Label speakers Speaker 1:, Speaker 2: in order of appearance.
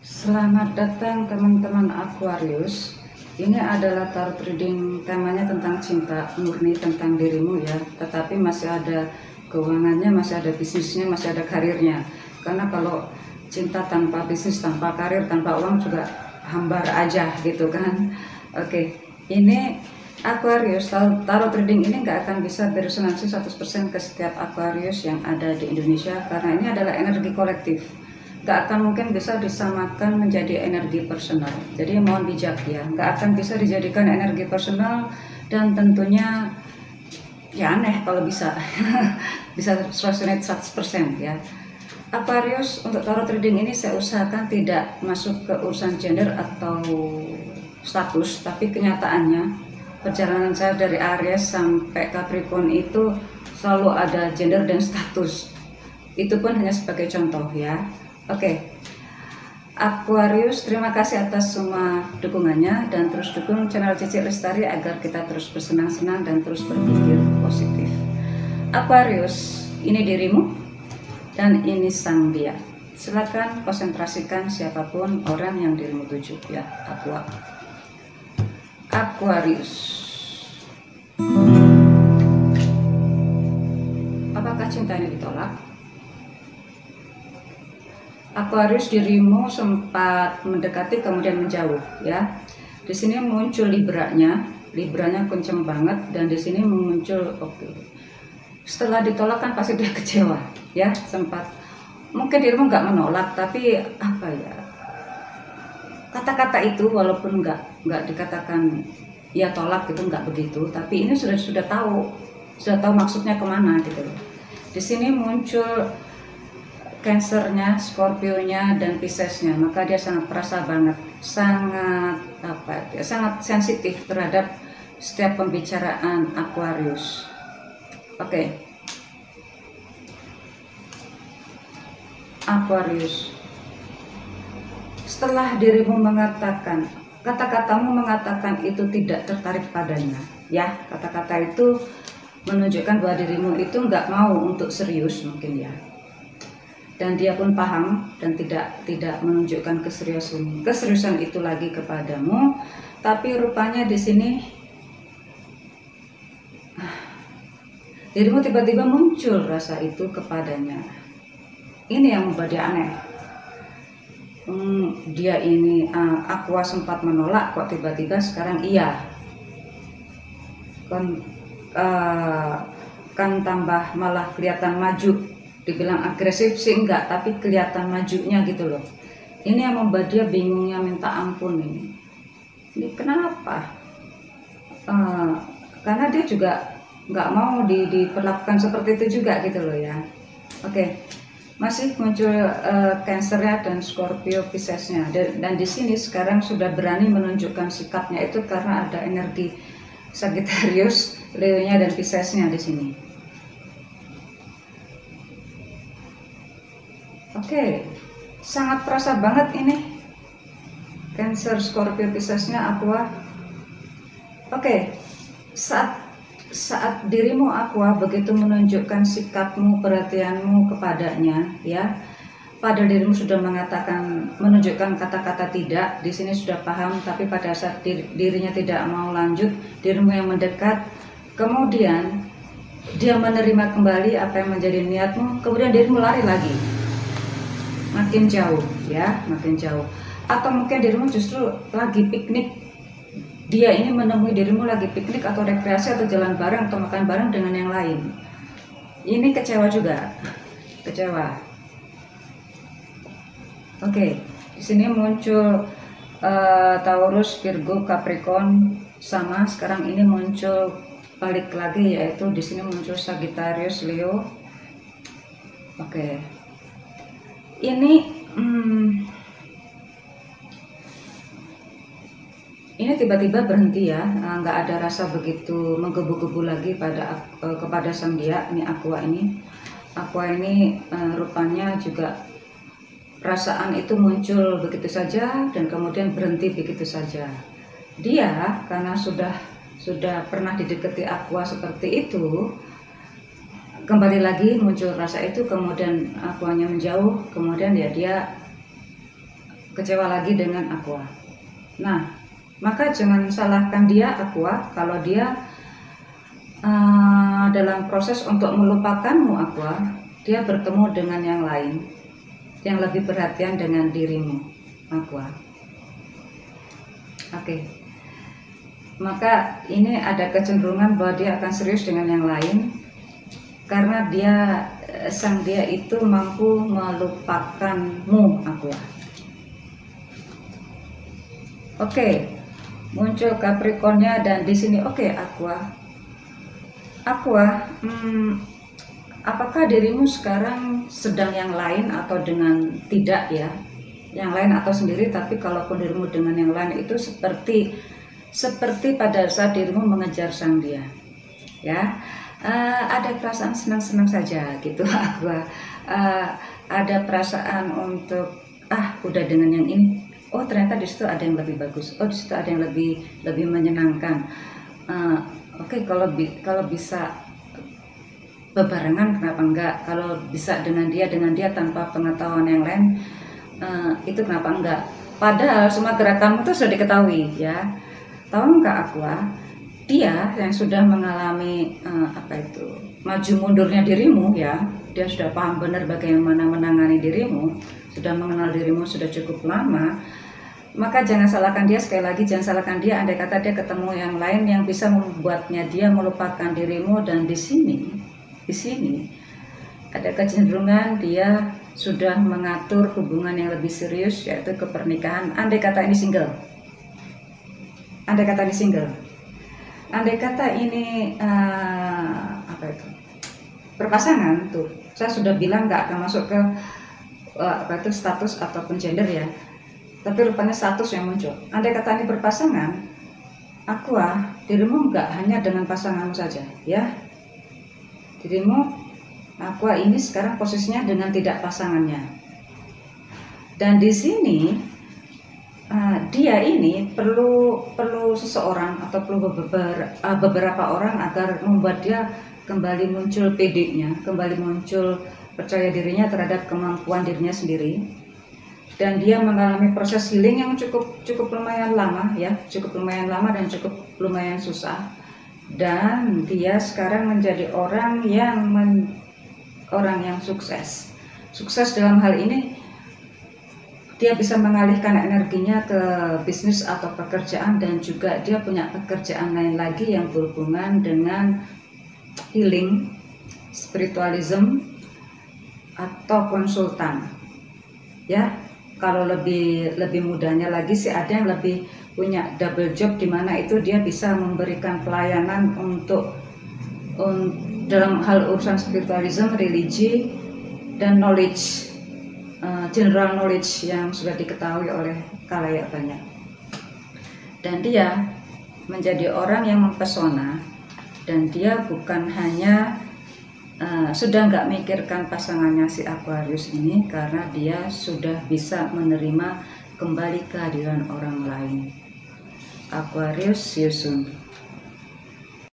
Speaker 1: Selamat datang teman-teman Aquarius. Ini adalah tarot reading, temanya tentang cinta murni, tentang dirimu ya. Tetapi masih ada keuangannya, masih ada bisnisnya, masih ada karirnya. Karena kalau cinta tanpa bisnis, tanpa karir, tanpa uang juga hambar aja gitu kan. Oke, ini Aquarius, tarot reading ini nggak akan bisa beresonansi 100% ke setiap Aquarius yang ada di Indonesia. Karena ini adalah energi kolektif, nggak akan mungkin bisa disamakan menjadi energi personal. Jadi mohon bijak ya, nggak akan bisa dijadikan energi personal, dan tentunya ya aneh kalau bisa bisa resonate 100% ya. Aquarius, untuk tarot reading ini saya usahakan tidak masuk ke urusan gender atau status, tapi kenyataannya perjalanan saya dari Aries sampai Capricorn itu selalu ada gender dan status. Itu pun hanya sebagai contoh ya. Oke, Aquarius, terima kasih atas semua dukungannya, dan terus dukung channel Cici Lestari agar kita terus bersenang-senang dan terus berpikir positif. Aquarius, ini dirimu dan ini sang dia. Silakan konsentrasikan siapapun orang yang dirimu tuju ya. Aquarius, apakah cinta ini ditolak? Aquarius, dirimu sempat mendekati kemudian menjauh ya. Di sini muncul Libranya kenceng banget, dan di sini muncul setelah ditolak kan pasti dia kecewa ya. Sempat mungkin dirimu nggak menolak, tapi apa ya, kata-kata itu walaupun nggak dikatakan ya tolak gitu, nggak begitu, tapi ini sudah tahu maksudnya kemana gitu. Di sini muncul Cancernya, Scorpio-nya, dan Pisces-nya, maka dia sangat perasa banget, sangat sensitif terhadap setiap pembicaraan Aquarius. Oke. Aquarius, setelah dirimu mengatakan, kata-katamu mengatakan itu tidak tertarik padanya ya, kata-kata itu menunjukkan bahwa dirimu itu nggak mau untuk serius mungkin ya. Dan dia pun paham dan tidak menunjukkan keseriusan itu lagi kepadamu. Tapi rupanya di sini dirimu tiba-tiba muncul rasa itu kepadanya. Ini yang membuat dia aneh. Dia ini Aqua sempat menolak, kok tiba-tiba sekarang iya. Kan tambah malah kelihatan maju. Dibilang agresif sih enggak, tapi kelihatan majunya gitu loh. Ini yang membuat dia bingungnya minta ampun ini kenapa? Karena dia juga nggak mau diperlakukan seperti itu juga gitu loh ya. Oke, masih muncul Cancernya dan Scorpio Piscesnya, dan di sini sekarang sudah berani menunjukkan sikapnya itu karena ada energi Sagittarius, Leo-nya, dan Piscesnya di sini. Oke, sangat perasa banget ini Cancer, Scorpio, Piscesnya, Aqua. Oke, saat dirimu Aqua begitu menunjukkan sikapmu, perhatianmu kepadanya ya, padahal dirimu sudah menunjukkan kata-kata tidak, di sini sudah paham, tapi pada saat dirinya tidak mau lanjut, dirimu yang mendekat, kemudian dia menerima kembali apa yang menjadi niatmu, kemudian dirimu lari lagi. Makin jauh ya, makin jauh. Atau mungkin dirimu justru lagi piknik, dia ini menemui dirimu lagi piknik atau rekreasi atau jalan bareng atau makan bareng dengan yang lain. Ini kecewa juga, kecewa. Oke, di sini muncul Taurus, Virgo, Capricorn sama. Sekarang ini muncul balik lagi, yaitu di sini muncul Sagittarius, Leo. Oke. Ini tiba-tiba berhenti ya, nggak ada rasa begitu menggebu-gebu lagi kepada sang dia. Ini Aqua ini rupanya juga perasaan itu muncul begitu saja dan kemudian berhenti begitu saja. Dia karena sudah pernah didekati Aqua seperti itu, kembali lagi muncul rasa itu, kemudian Aquanya menjauh, kemudian ya dia kecewa lagi dengan Aqua. Nah, maka jangan salahkan dia Aqua kalau dia dalam proses untuk melupakanmu Aqua, dia bertemu dengan yang lain yang lebih perhatian dengan dirimu Aqua. Oke. Maka ini ada kecenderungan bahwa dia akan serius dengan yang lain karena sang dia itu mampu melupakanmu Aqua. Oke, muncul Capricornnya dan di sini oke, Aqua, apakah dirimu sekarang sedang yang lain atau dengan tidak ya? Yang lain atau sendiri, tapi kalaupun dirimu dengan yang lain itu seperti pada saat dirimu mengejar sang dia, ya. Ada perasaan senang-senang saja gitu, Aqua. Ada perasaan untuk udah dengan yang ini. Oh ternyata di situ ada yang lebih bagus. Oh di situ ada yang lebih menyenangkan. Oke, kalau bisa bebarengan kenapa enggak? Kalau bisa dengan dia tanpa pengetahuan yang lain, itu kenapa enggak? Padahal semua gerakanmu itu sudah diketahui ya. Tahu enggak Aqua? Dia yang sudah mengalami maju mundurnya dirimu ya. Dia sudah paham benar bagaimana menangani dirimu, sudah mengenal dirimu sudah cukup lama. Maka jangan salahkan dia, sekali lagi jangan salahkan dia andai kata dia ketemu yang lain yang bisa membuatnya dia melupakan dirimu. Dan di sini ada kecenderungan dia sudah mengatur hubungan yang lebih serius, yaitu ke pernikahan. Andai kata ini single, andai kata ini berpasangan tuh, saya sudah bilang nggak akan masuk ke status ataupun gender ya, tapi rupanya status yang muncul. Andai kata ini berpasangan, Aqua, dirimu nggak hanya dengan pasanganmu saja ya, dirimu Aqua ini sekarang posisinya dengan tidak pasangannya. Dan di sini dia ini perlu seseorang atau perlu beberapa orang agar membuat dia kembali muncul PD-nya, kembali muncul percaya dirinya terhadap kemampuan dirinya sendiri. Dan dia mengalami proses healing yang cukup lumayan lama ya, cukup lumayan lama dan cukup lumayan susah. Dan dia sekarang menjadi orang yang sukses. Sukses dalam hal ini dia bisa mengalihkan energinya ke bisnis atau pekerjaan, dan juga dia punya pekerjaan lain lagi yang berhubungan dengan healing, spiritualism atau konsultan. Ya, kalau lebih mudahnya lagi sih ada yang lebih punya double job, di mana itu dia bisa memberikan pelayanan untuk dalam hal urusan spiritualism, religi, dan knowledge, general knowledge yang sudah diketahui oleh khalayak banyak. Dan dia menjadi orang yang mempesona, dan dia bukan hanya sudah nggak mikirkan pasangannya si Aquarius ini, karena dia sudah bisa menerima kembali kehadiran orang lain. Aquarius, see you soon.